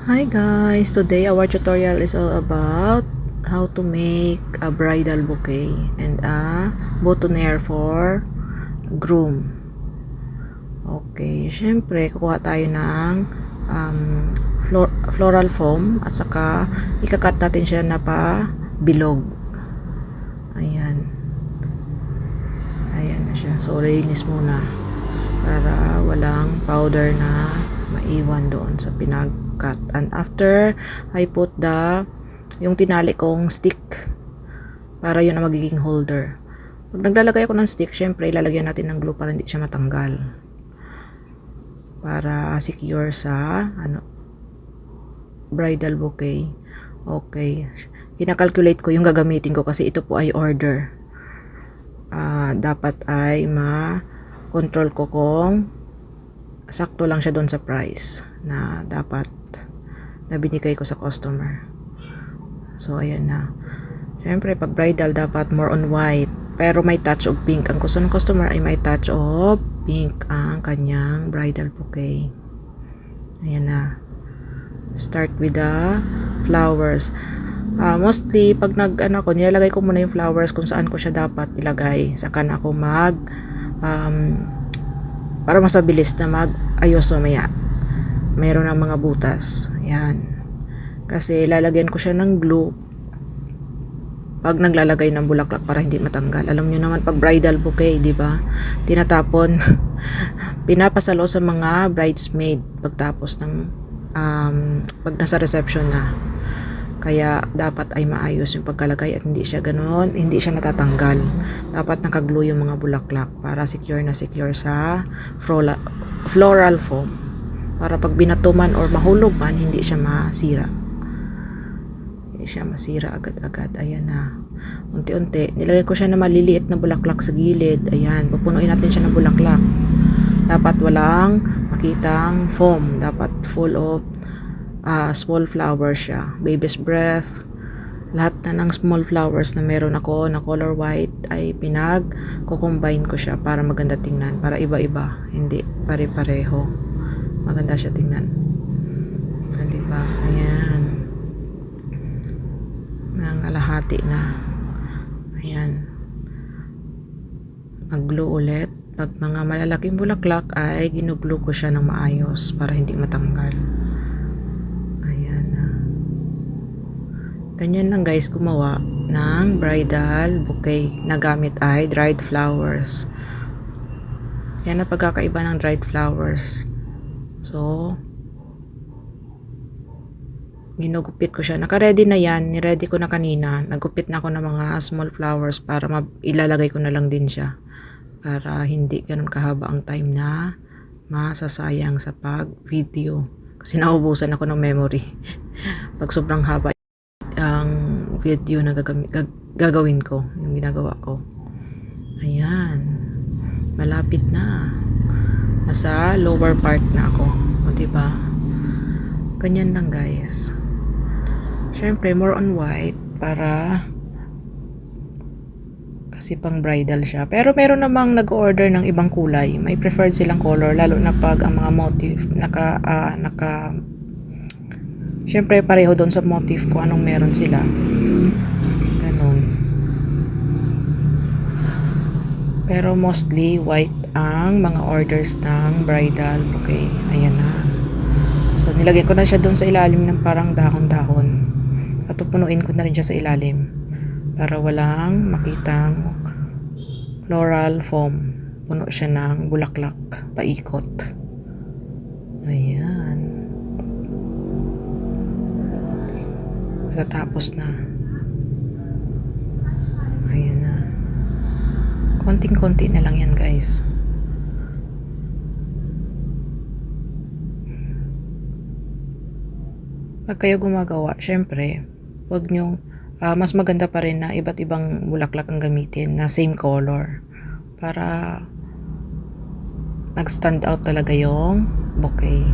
Hi guys, today our tutorial is all about how to make a bridal bouquet and a boutonniere for groom. Okay, syempre kukuha tayo ng floral foam at saka ikakat natin siya na pa bilog. Ayan. Ayan na siya. So, linis muna para walang powder na maiwan doon sa pinag-cut. And after, I put yung tinali kong stick para yun ang magiging holder. Pag naglalagay ako ng stick, syempre ilalagyan natin ng glue para hindi siya matanggal. Para secure sa bridal bouquet. Okay. Kinakalculate ko yung gagamitin ko kasi ito po ay order. Dapat ay ma-control ko kung sakto lang siya doon sa price na dapat na binigay ko sa customer. So, ayan na. Siyempre, pag bridal, dapat more on white. Pero may touch of pink. Ang gusto ng customer ay may touch of pink ang kanyang bridal bouquet. Ayan na. Start with the flowers. Mostly, pag nilalagay ko muna yung flowers kung saan ko siya dapat ilagay. Saka na ako para mas mabilis na mag-ayos mamaya. Mayroon ng mga butas. Ayan. Kasi lalagyan ko siya ng glue pag naglalagay ng bulaklak para hindi matanggal. Alam niyo naman pag bridal bouquet, di ba? Tinatapon, pinapasalo sa mga bridesmaid pagtapos ng pag nasa reception na. Kaya dapat ay maayos yung pagkalagay at hindi siya ganoon, hindi siya natatanggal. Dapat nakaglue yung mga bulaklak para secure na secure sa floral foam. Para pag binatuman or mahulog man, hindi siya masira. Hindi siya masira agad-agad. Ayan na. Unti-unti. Nilagay ko siya na maliliit na bulaklak sa gilid. Ayan. Pupunuin natin siya ng bulaklak. Dapat walang makitang foam. Dapat full of small flowers siya. Baby's breath. Lahat na ng small flowers na meron ako na color white ay pinag-combine ko siya para maganda tingnan. Para iba-iba. Hindi pare-pareho. Maganda siya tingnan. Diba? Ayan. Nangalahati na. Ayan. Mag-glue ulit. Pag mga malalaking bulaklak ay ginuglue ko siya ng maayos para hindi matanggal. Ayan na. Ganyan lang guys gumawa ng bridal bouquet na gamit ay dried flowers. Yan ang pagkakaiba ng dried flowers. So, ginugupit ko siya. Naka-ready na yan. Ni-ready ko na kanina. Nagupit na ako ng mga small flowers para ilalagay ko na lang din siya. Para hindi ganun kahaba ang time na masasayang sa pag-video. Kasi naubusan ako ng memory. Pag sobrang haba ang video na gagawin ko. Yung ginagawa ko. Ayan. Malapit na. Nasa lower part na ako. O diba? Ganyan lang guys. Syempre, more on white para kasi pang bridal siya. Pero meron namang nag-order ng ibang kulay. May preferred silang color lalo na pag ang mga motif syempre pareho doon sa motif kung anong meron sila. Ganon. Pero mostly white ang mga orders ng bridal bouquet. Ayan na. So, nilagyan ko na siya doon sa ilalim ng parang dahon-dahon. At pupunuin ko na rin siya sa ilalim. Para walang makitang floral foam. Puno siya ng bulaklak. Paikot. Ayan. Matatapos na. Ayan na. Konting-konti na lang yan guys. Pag kayo gumagawa, syempre, wag nyo, mas maganda pa rin na iba't ibang bulaklak ang gamitin na same color. Para nag-stand out talaga yung bouquet.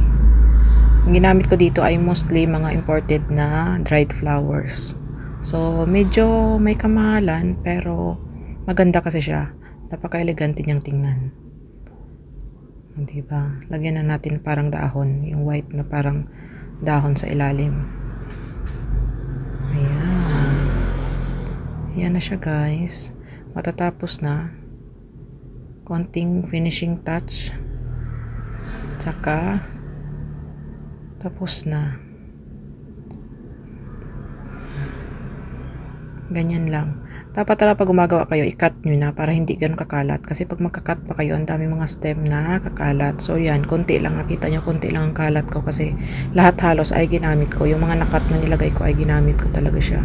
Ang ginamit ko dito ay mostly mga imported na dried flowers. So, medyo may kamahalan pero maganda kasi siya. Napaka-elegante niyang tingnan. Diba? Lagyan na natin parang dahon. Yung white na parang dahon sa ilalim. Ayan. Ayan na siya guys. Matatapos na. Konting finishing touch. Tsaka tapos na. Ganyan lang. Dapat talaga pag gumagawa kayo, i-cut nyo na para hindi ganun kakalat. Kasi pag magka-cut pa kayo, ang dami mga stem na kakalat. So yan, konti lang. Nakita nyo, konti lang ang kalat ko kasi lahat halos ay ginamit ko. Yung mga nakat na nilagay ko ay ginamit ko talaga siya.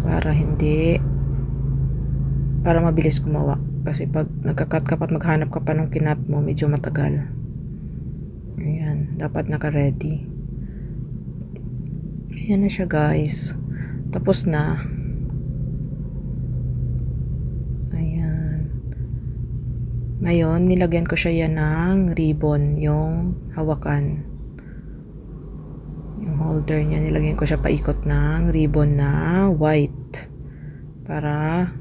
Para mabilis gumawa. Kasi pag nagka-cut ka pa at maghanap ka pa ng kinat mo, medyo matagal. Ayan, dapat naka-ready. Ayan na siya guys. Tapos na. Ayan. Ngayon, nilagyan ko siya yan ng ribbon, yung hawakan. Yung holder niya, nilagyan ko siya paikot ng ribbon na white. Para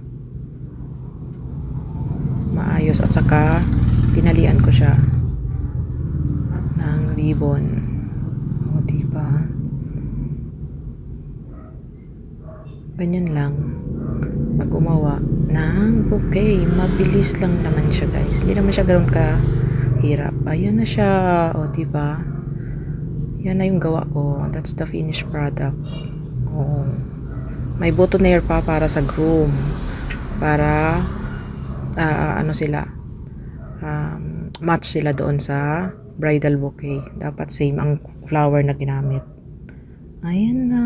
maayos at saka tinalian ko siya ng ribbon. O, diba? Ganyan lang. Pag gumawa ng bouquet, mabilis lang naman siya guys. Hindi naman siya ganoon kahirap. Ayan na siya. O, diba? Yan na yung gawa ko. That's the finished product. O, may boutonniere pa para sa groom. Para match sila doon sa bridal bouquet. Dapat same ang flower na ginamit. Ayan na.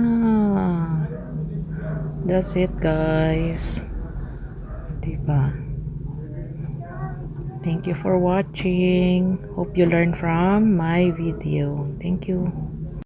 That's it guys. Diba? Thank you for watching. Hope you learn from my video. Thank you.